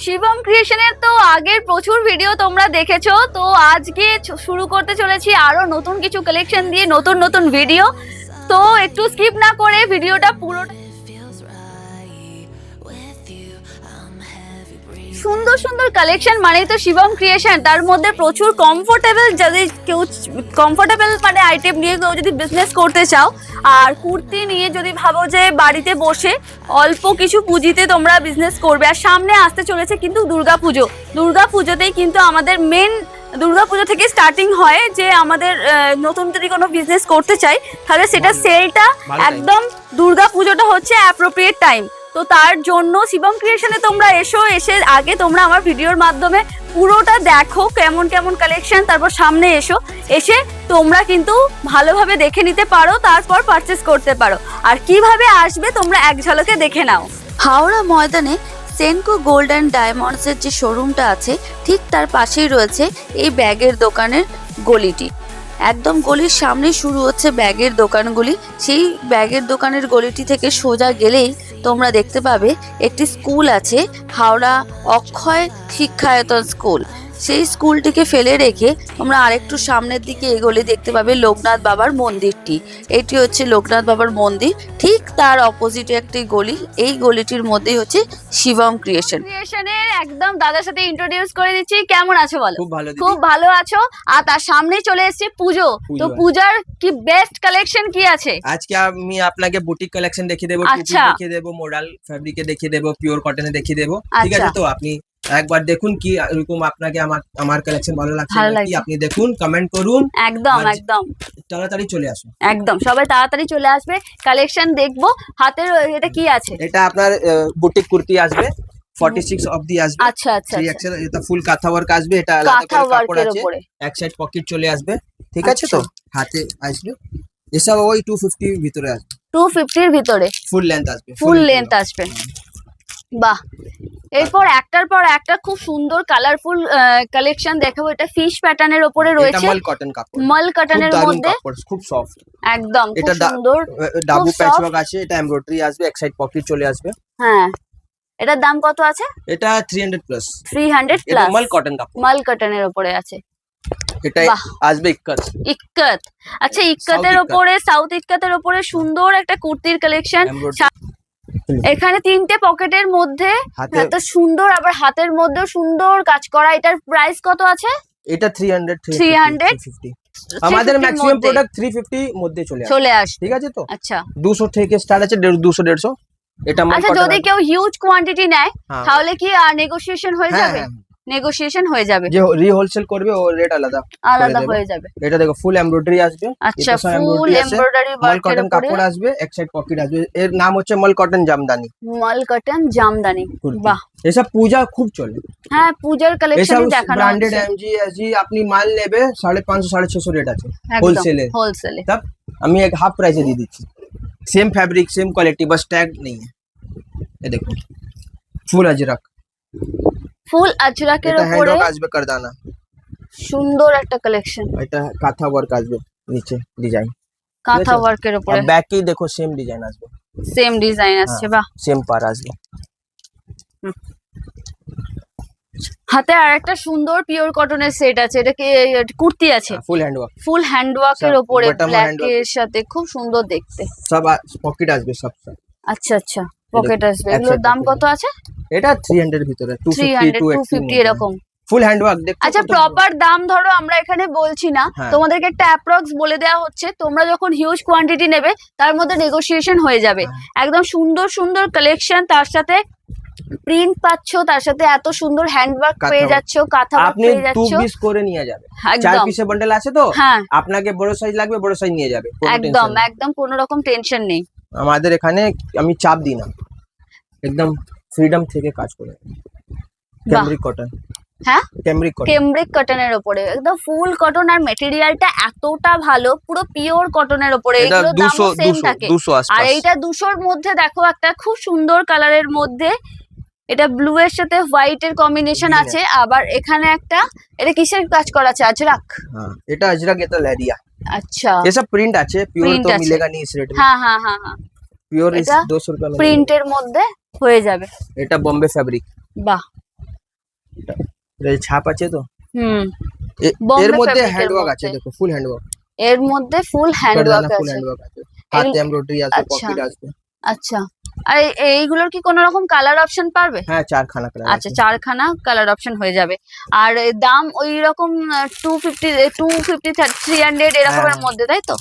শিবম ক্রিয়েশনের তো আগের প্রচুর ভিডিও তোমরা দেখেছো, তো আজকে শুরু করতে চলেছি আরো নতুন কিছু কালেকশন দিয়ে নতুন নতুন ভিডিও। তো একটু স্কিপ না করে ভিডিওটা পুরোটা সুন্দর সুন্দর কালেকশন মানেই তো শিবম ক্রিয়েশন। তার মধ্যে প্রচুর কমফোর্টেবল, যদি কেউ কমফোর্টেবল মানে আইটেম নিয়ে কেউ যদি বিজনেস করতে চাও, আর কুর্তি নিয়ে যদি ভাবো যে বাড়িতে বসে অল্প কিছু পুঁজিতে তোমরা বিজনেস করবে। আর সামনে আসতে চলেছে কিন্তু দুর্গাপুজো। দুর্গাপুজোতেই কিন্তু আমাদের মেন দুর্গাপুজো থেকে স্টার্টিং হয় যে আমাদের নতুন যদি কোনো বিজনেস করতে চাই তাহলে সেটা সেলটা একদম দুর্গাপুজোটা হচ্ছে অ্যাপ্রোপ্রিয়েট টাইম। তো তার জন্য শিবম ক্রিয়েশনে তোমরা এসে আগে তোমরা আমার ভিডিওর মাধ্যমে পুরোটা দেখো কেমন কেমন কালেকশন, তারপর সামনে এসে তোমরা কিন্তু ভালোভাবে দেখে নিতে পারো, তারপর পারচেস করতে পারো। আর কিভাবে আসবে তোমরা এক ঝলকে দেখে নাও। হাওড়া ময়দানে সেনকো গোল্ড অ্যান্ড ডায়মন্ডসের যে শোরুমটা আছে ঠিক তার পাশেই রয়েছে এই ব্যাগের দোকানের গলিটি। একদম গলির সামনে শুরু হচ্ছে ব্যাগের দোকানগুলি। সেই ব্যাগের দোকানের গলিটি থেকে সোজা গেলেই তোমরা দেখতে পাবে একটি স্কুল আছে, হাওড়া অক্ষয় শিক্ষায়তন স্কুল। সেই স্কুলটিকে ফেলে রেখে তোমরা আরেকটু সামনের দিকে এগোলে দেখতে পাবে লোকনাথ বাবার মন্দিরটি। এটি হচ্ছে লোকনাথ বাবার মন্দির, ঠিক তার অপোজিটে একটি গলি। এই গলিটির মধ্যেই হচ্ছে শিবম ক্রিয়েশনের একদম দাদার সাথে ইন্ট্রোডিউস করে দিচ্ছি। কেমন আছো বলো? খুব ভালো আছো। আর তার সামনেই চলে এসেছে পুজো। তো পূজার কি বেস্ট কালেকশন কি আছে? আজকে আমি আপনাকে বুটিক কালেকশন দেখিয়ে দেবো, টুপি দেখিয়ে দেবো, মডাল ফ্যাব্রিকে দেখিয়ে দেবো, পিওর কটনে দেখিয়ে দেবো। ঠিক আছে, তো আপনি একবার দেখুন কি এরকম আপনাকে আমার কালেকশন ভালো লাগছে নাকি আপনি দেখুন, কমেন্ট করুন। একদম একদম তাড়াতাড়ি চলে আসুন, একদম সবাই তাড়াতাড়ি চলে আসবে, কালেকশন দেখবো। হাতের এটা কি আছে? এটা আপনার বুটিক কুর্তি আসবে, 46 অবধি আসবে। আচ্ছা আচ্ছা, এটা ফুল কাঁথা ওয়ার্ক আসবে, এটা আলাদা করে কাপড় আছে, এক সাইড পকেট চলে আসবে। ঠিক আছে, তো হাতে আসবে এসব ওই 250 এর ভিতরে আসবে। 250 এর ভিতরে ফুল লেন্থ আসবে, ফুল লেন্থ আসবে। বাহ, এরপর একটার পর একটা খুব সুন্দর কালারফুল কালেকশন দেখাবো। এটা ফিশ প্যাটার্নের উপরে রয়েছে, এটা মাল কটন কাপড়, মাল কটনের মধ্যে খুব সফট একদম, এটা সুন্দর ডাবু প্যাচওয়ার্ক আছে, এটা এমব্রয়ডারি আসবে, এক সাইড পকেট চলে আসবে। হ্যাঁ, এটার দাম কত আছে? এটা 300 প্লাস। 300 এটা মাল কটন কাপড়, মাল কটনের উপরে আছে। এটা আসবে ইক্কত। আচ্ছা, ইক্কতের উপরে, সাউথ ইক্কতের উপরে সুন্দর একটা কুর্তির কালেকশন। এখানে তিনটে পকেটের মধ্যে এত সুন্দর, আবার হাতের মধ্যে সুন্দর কাজ করা। এটার প্রাইস কত আছে? এটা 350। আমাদের ম্যাক্সিমাম প্রোডাক্ট 350 মধ্যে চলে আসে। ঠিক আছে, তো আচ্ছা 200 থেকে স্টার্ট আছে, 200 150। এটা আচ্ছা, যদি কেউ হিউজ কোয়ান্টিটি নেয় তাহলে কি নেগোসিয়েশন হয়ে যাবে? নেগোসিয়েশন হয়ে যাবে, যে রিহোলসেল করবে ও রেট আলাদা হয়ে যাবে। এটা দেখো ফুল এমব্রয়ডারি আসবে। আচ্ছা, ফুল এমব্রয়ডারি মাল কটন কাপড় আসবে, এক সাইড পকেট আসবে। এর নাম হচ্ছে মাল কটন জামদানি। মাল কটন জামদানি, বাহ, এসব পূজা খুব চলে। হ্যাঁ, পূজার কালেকশন দেখানো। ব্র্যান্ডেড এমজি এসজি আপনি মাল নেবে 550 650 রেট আছে হোলসেলে। तब আমি এক হাফ প্রাইসে দিয়ে দিচ্ছি, सेम फैब्रिक सेम क्वालिटी, बस टैग नहीं है। ये देखो ফুল अजरक, ফুল আজরাকের উপরে আসবে কারদানা, সুন্দর একটা কালেকশন। এটা কাঁথা ওয়ার্ক আসবে, নিচে ডিজাইন কাঁথা ওয়ার্কের উপরে। ব্যাকেই দেখো সেম ডিজাইন আসবে, সেম ডিজাইন আসছে, বাহ, সেম পার আসবে। হাতে আরেকটা সুন্দর পিওর কটনের সেট আছে। এটা কি কুর্তি আছে? ফুল হ্যান্ডওয়ার্কের উপরে ব্ল্যাক এর সাথে, খুব সুন্দর দেখতে। সব পকেট আসবে, সব। আচ্ছা আচ্ছা, পকেট আসবে। এগুলোর দাম কত আছে? এটা 300 এর ভিতরে, 250 এরকম ফুল হ্যান্ডওয়ার্ক। আচ্ছা, প্রপার দাম ধরো আমরা এখানে বলছি না, তোমাদেরকে একটা অ্যাপ্রক্স বলে দেওয়া হচ্ছে। তোমরা যখন হিউজ কোয়ান্টিটি নেবে তার মধ্যে নেগোসিয়েশন হয়ে যাবে। একদম সুন্দর সুন্দর কালেকশন, তার সাথে প্রিন্ট পাচ্ছ, তার সাথে এত সুন্দর হ্যান্ডওয়ার্ক পেয়ে যাচ্ছ, কাঁথা ওয়ার্ক পেয়ে যাচ্ছ। আপনি 2 পিস করে নিয়ে যাবে, 4 পিসের বান্ডেল আছে তো, আপনাকে বড় সাইজ লাগবে বড় সাইজ নিয়ে যাবে, একদম একদম কোনো রকম টেনশন নেই। আমাদের এখানে আমি চাপ দিই না, একদম ফ্রিডম থেকে কাজ করে। ক্যামব্রিক কটন, হ্যাঁ, ক্যামব্রিক কটনের উপরে একদম ফুল কটন, আর ম্যাটেরিয়ালটা এতটা ভালো, পুরো পিওর কটনের উপরে। এগুলো দাম সেম থাকে। আর এইটা 200 এর মধ্যে দেখো একটা খুব সুন্দর কালারের মধ্যে, এটা ব্লু এর সাথে হোয়াইট এর কম্বিনেশন আছে। আবার এখানে একটা, এটা কিসের কাজ করা আছে? আজরাক। হ্যাঁ, এটা আজরাক, এটা লেরিয়া। আচ্ছা, এসব প্রিন্ট আছে, পিওর তো মিলেगा नहीं इस रेट में। হ্যাঁ হ্যাঁ হ্যাঁ হ্যাঁ, পিওর 200 रुपए में প্রিন্টের মধ্যে হয়ে যাবে। এটা বোম্বে ফ্যাব্রিক, বাহ, এই ছাপ আছে তো। হুম, এর Bombay মধ্যে fabric এর হ্যান্ডওয়ার্ক আছে, মধ্যে। দেখো ফুল হ্যান্ডওয়ার্ক, এর মধ্যে ফুল হ্যান্ডওয়ার্ক ফুল আছে। হ্যান্ডওয়ার্ক আছে, হাতে এমব্রয়ডারি আছে, আচ্ছা পকেট আসবে। আচ্ছা, আর এইগুলোর কি কোনো রকম কালার অপশন পারবে? হ্যাঁ 4খানা কালার আচ্ছা, আছে। 4খানা কালার অপশন হয়ে যাবে। আর দাম ওই রকম 250 250 300 এরকমের হ্যাঁ। মধ্যে, তাই তো?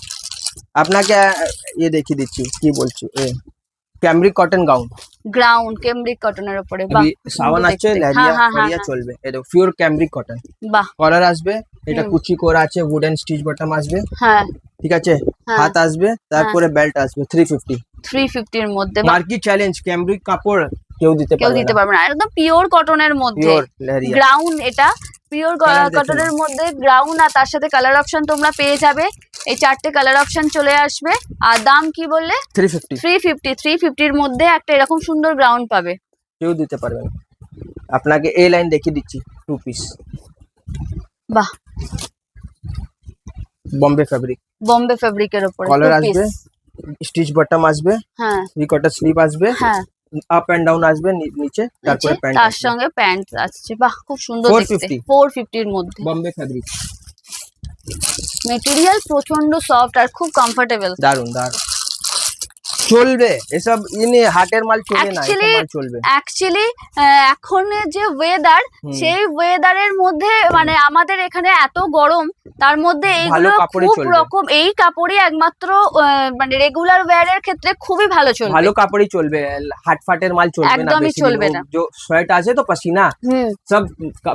আপনাকে ইয়ে দেখিয়ে দিচ্ছি, কি বলছি, cambric cotton gown. Ground cambric কটনের উপরে, বাহ সাবান সুন্দর আসছে, দেখতে। লেরিয়া হ্যাঁ, ফরিয়া চলবে, এটা পিওর ক্যামব্রিক কটন। বাহ, কলার আসবে, এটা হুম। কুচি করা আছে, উডেন স্টিচ বটম আসবে, হ্যাঁ ঠিক আছে। হ্যাঁ। হাত আসবে, তারপরে বেল্ট আসবে 350। 350 এর মধ্যে, বাহ, মার্কেট চ্যালেঞ্জ, ক্যামব্রিক কাপড় কেউ দিতে কেউ পারবে দিতে না, পারবে না, একদম পিওর কটনের মধ্যে। পিওর লেরিয়া। গ্রাউন্ড, এটা পিওর Colour দেখে কটনের নাও। মধ্যে গ্রাউন্ড, আর তার সাথে কালার অপশন তোমরা পেয়ে যাবে। এই 4টে কালার অপশন চলে আসবে। আর দাম কি বললে? 350, 350 এর মধ্যে একটা এরকম সুন্দর গ্রাউন্ড পাবে। কেউ দিতে পারবে না। আপনাকে এই লাইন দেখিয়ে দিচ্ছি, 2 পিস, বাহ, বম্বে ফ্যাব্রিক, বম্বে ফেব্রিকের উপরে কলার 2 আসবে, পিস। স্টিচ বটম আসবে, হ্যাঁ 3/4 স্লিভ আসবে, হ্যাঁ, আপ এন্ড ডাউন আসবে, নিচে তারপরে নিচে প্যান্ট তার আসবে। সঙ্গে প্যান্ট আসছে, বাহ খুব সুন্দর দেখতে। 450 450 এর মধ্যে। বম্বে ফ্যাব্রিক, মেটেরিয়াল প্রচন্ড সফট আর খুব কমফোর্টেবল। দারুন দারুন, চলবে এসব, ইনি হাটের মাল চলে না, এসব অ্যাকচুয়ালি মাল চলবে। অ্যাকচুয়ালি এখন যে ওয়েদার, সেই ওয়েদারের মধ্যে মানে আমাদের এখানে এত গরম, তার মধ্যে ভালো এইগুলো কাপড়ই খুব চলবে। রকম, এই কাপড়ই একমাত্র মানে রেগুলার ওয়্যারের ক্ষেত্রে খুবই ভালো চলবে। ভালো কাপড়ই চলবে, হাট ফাটের মাল চলবে না, একদমই বেশি চলবে দিন। না। जो সোয়েট আছে তো পাসিনা, হুম, সব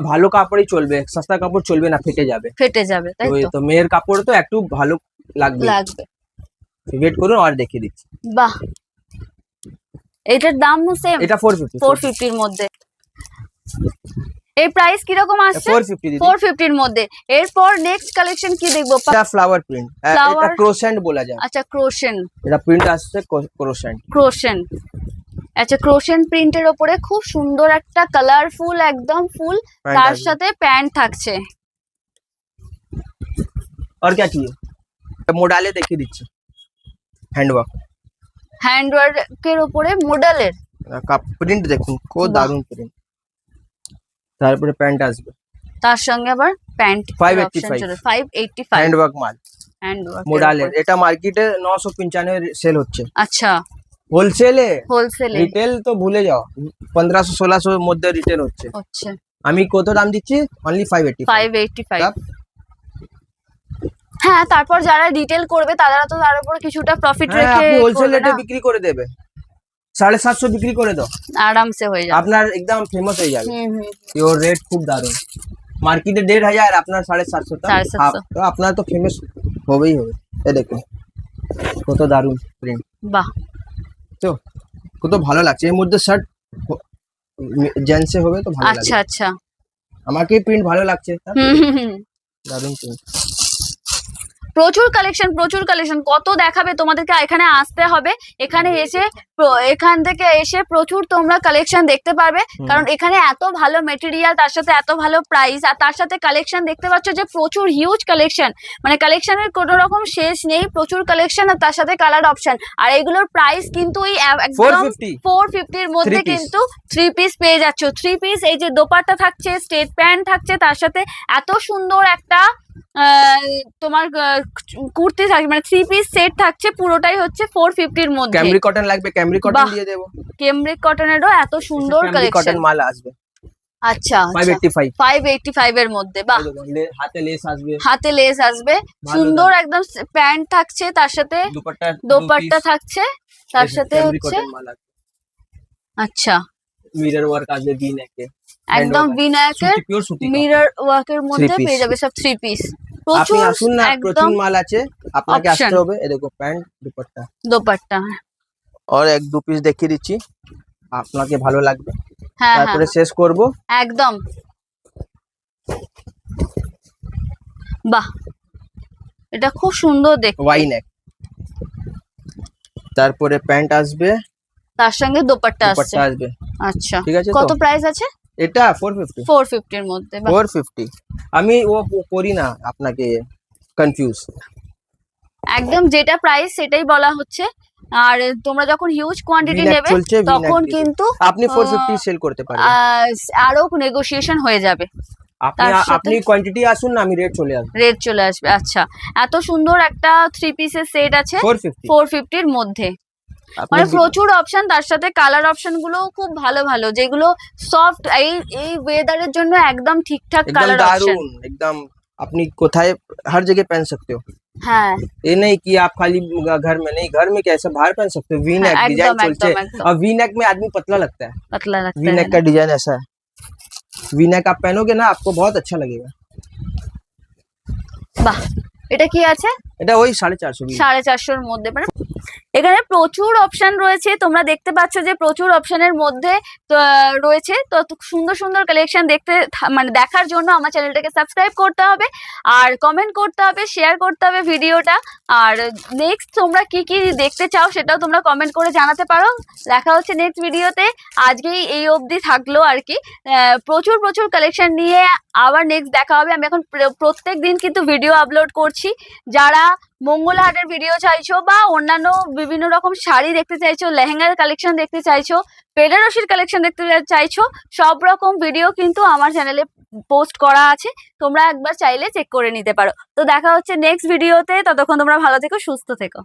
ভালো কাপড়ই চলবে, সস্তা কাপড় চলবে না, ফেটে যাবে। ফেটে যাবে, তাই তো তো? তো মেয়ের কাপড় তো একটু ভালো লাগবে, লাগবে। ওয়েট করুন আর দেখিয়ে দিচ্ছি। বাহ, এটার দাম সেম এটা 450, 450 এর মধ্যে। এই প্রাইস কিরকম আসছে? 450 দিদি। 450 এর মধ্যে। এরপর নেক্সট কালেকশন কি দেখবো? এটা ফ্লাওয়ার প্রিন্ট, এটা Flower? ক্রোশেন্ট বলা যায়, আচ্ছা, ক্রোশেন। এটা প্রিন্ট আসছে ক্রোশেন্ট। ক্রোশেন, আচ্ছা, ক্রোশেন প্রিন্টের ওপরে খুব সুন্দর একটা কালারফুল একদম ফুল, Pant তার আসবে। সাথে প্যান্ট থাকছে। और क्या चाहिए, মোডালে দেখিয়ে দিচ্ছি, হ্যান্ডওয়ার্ক, হ্যান্ডওয়ার্কের ওপরে মডেলের, প্রিন্ট দেখুন, খুব বাহ। দারুণ প্রিন্ট। তারপরে প্যান্ট আসবে, তার সঙ্গে আবার প্যান্ট 585 585 হ্যান্ডওয়ার্ক মাল, হ্যান্ডওয়ার্ক মোডালের। এটা মার্কেটে 995 সেল হচ্ছে, আচ্ছা, হোলসেলে। হোলসেলে রিটেল তো ভুলে যাও, 1500-1600 এর মধ্যে রিটেল হচ্ছে। হচ্ছে আমি কত দাম দিচ্ছি? অনলি 585। 585। হ্যাঁ, তারপর যারা রিটেল করবে তারা তো তার উপরে কিছুটা প্রফিট হ্যাঁ, রেখে আপনি হোলসেল করবে রেটে না, বিক্রি করে দেবে, 750 বিক্রি করে দাও, আরামসে হয়ে যাবে। আপনার একদম ফেমাস হয়ে যাবে। হুম হুম, ওর রেট খুব দারুণ, মার্কেটে 1500, আপনার 750, 750 তো আপনার তো ফেমাস হবেই হবে। এ দেখুন কত দারুণ প্রিন্ট, বাহ, তো কত ভালো লাগছে। এর মধ্যে শার্ট জেন্টসে হবে তো ভালো আচ্ছা লাগবে, আচ্ছা, আমাকে প্রিন্ট ভালো লাগছে, হুম হুম হুম। দারুণ প্রিন্ট। প্রচুর কালেকশন, কত দেখাবে তোমাদেরকে, এখানে আসতে হবে। এখানে এসে এখান থেকে এসে প্রচুর তোমরা কালেকশন দেখতে পারবে, কারণ এখানে এত ভালো মেটেরিয়াল, তার সাথে এত ভালো প্রাইস, আর তার সাথে কালেকশন দেখতে পাচ্ছ যে প্রচুর হিউজ কালেকশন, মানে কালেকশনের কোনো রকম শেষ নেই, প্রচুর কালেকশন, আর তার সাথে কালার অপশন। আর এগুলোর প্রাইস কিন্তু এই একদম 450 এর মধ্যে কিন্তু 3 পিস পেয়ে যাচ্ছ। 3 পিস, এই যে দোপাট্টা থাকছে, স্টেট প্যান্ট থাকছে, তার সাথে এত সুন্দর একটা তোমার কুর্তি থাকছে, মানে 3 পিস সেট থাকছে, পুরোটাই হচ্ছে 450 এর মধ্যে। ক্যামব্রিক কটন লাগবে, ক্যামব্রিক কটন বাহ। দিয়ে দেবো, কেমব্রিক কটনেরও এত সুন্দর ক্যামব্রিক কালেকশন। কটন মাল আসবে, আচ্ছা 585। 585 এর মধ্যে, বাহ, হাতে লেস আসবে, হাতে লেস আসবে, ভালো সুন্দর একদম প্যান্ট থাকছে, তার সাথে দোপাট্টা থাকছে, তার সাথে হচ্ছে, আচ্ছা, মিরর ওয়ার্ক আসবে, ভি নেকে, একদম বিনায়কের পিওর সুতি, মিরর ওয়ার্কের মধ্যে piece। পেয়ে যাবে সব 3 পিস। আপনি প্রচুর আসুন না, একদম প্রচুর মাল আছে, আপনাকে option। আসতে হবে। এই দেখো প্যান্ট দুপাট্টা, দোপাট্টা, আর 1-2 পিস দেখিয়ে দিচ্ছি, আপনাকে ভালো লাগবে। হ্যাঁ হ্যাঁ, তারপরে শেষ করব, একদম, বাহ, এটা খুব সুন্দর দেখতে। ওয়াই নেক, তারপরে প্যান্ট আসবে, তার সঙ্গে দোপাট্টা আসছে, দুপাট্টা আসবে, আচ্ছা, ঠিক আছে। কত তো প্রাইস আছে? এটা 450, 450 এর মধ্যে, বাহ। 450। আমি ও করি না আপনাকে কনফিউজ, একদম যেটা প্রাইস সেটাই বলা হচ্ছে। আর তোমরা যখন হিউজ কোয়ান্টিটি V-neck নেবে চলছে, V-neck তখন দিকে। কিন্তু আপনি 450 সেল করতে পারবেন। আরো নেগোসিয়েশন হয়ে যাবে, আপনি তার সাথে- আপনি কোয়ান্টিটি আসুন না, আমি রেট চলে আসবো। রেট চলে আসবে। আচ্ছা, এত সুন্দর একটা 3 পিসের সেট আছে 450 450 এর মধ্যে, আপনি মানে প্রচুর অপশন, তার সাথে কালার অপশন গুলো খুব ভালো ভালো, যেগুলো সফট এই ওয়েদারের জন্য একদম ঠিকঠাক एकदम কালার অপশন। दारुण एकदम। अपनी कोথায় हर जगह पहन सकते हो। হ্যাঁ ये नहीं कि आप खाली घर में नहीं, घर में कैसे बाहर पहन सकते हो। वी नेक हाँ, डिजाइन एकदम, चलते एकदम, एकदम। और वी नेक में आदमी पतला लगता है। পাতলা লাগता वी है नेक का डिजाइन ऐसा है। वी नेक आप पहनोगे ना, आपको बहुत अच्छा लगेगा। বাহ, এটা কি আছে? এটা ওই 450 450 মধ্যে, মানে এখানে প্রচুর অপশন রয়েছে, তোমরা দেখতে পাচ্ছ যে প্রচুর অপশনের মধ্যে রয়েছে। তো সুন্দর সুন্দর কালেকশন দেখতে মানে দেখার জন্য আমার চ্যানেলটাকে সাবস্ক্রাইব করতে হবে, আর কমেন্ট করতে হবে, শেয়ার করতে হবে ভিডিওটা। আর নেক্সট তোমরা কি কি দেখতে চাও সেটাও তোমরা কমেন্ট করে জানাতে পারো। দেখা হচ্ছে নেক্সট ভিডিওতে। আজকেই এই অবধি থাকলো আর কি, প্রচুর প্রচুর কালেকশন নিয়ে আবার নেক্সট দেখা হবে। আমি এখন প্রত্যেক দিন কিন্তু ভিডিও আপলোড করছি। যারা মঙ্গলহাটের ভিডিও চাইছো বা অন্যান্য বিভিন্ন রকম শাড়ি দেখতে চাইছো, লেহেঙ্গার কালেকশন দেখতে চাইছো, বেনারসির কালেকশন দেখতে চাইছো, সব রকম ভিডিও কিন্তু আমার চ্যানেলে পোস্ট করা আছে, তোমরা একবার চাইলে চেক করে নিতে পারো। তো দেখা হচ্ছে নেক্সট ভিডিওতে, ততক্ষণ তোমরা ভালো থেকো, সুস্থ থেকো।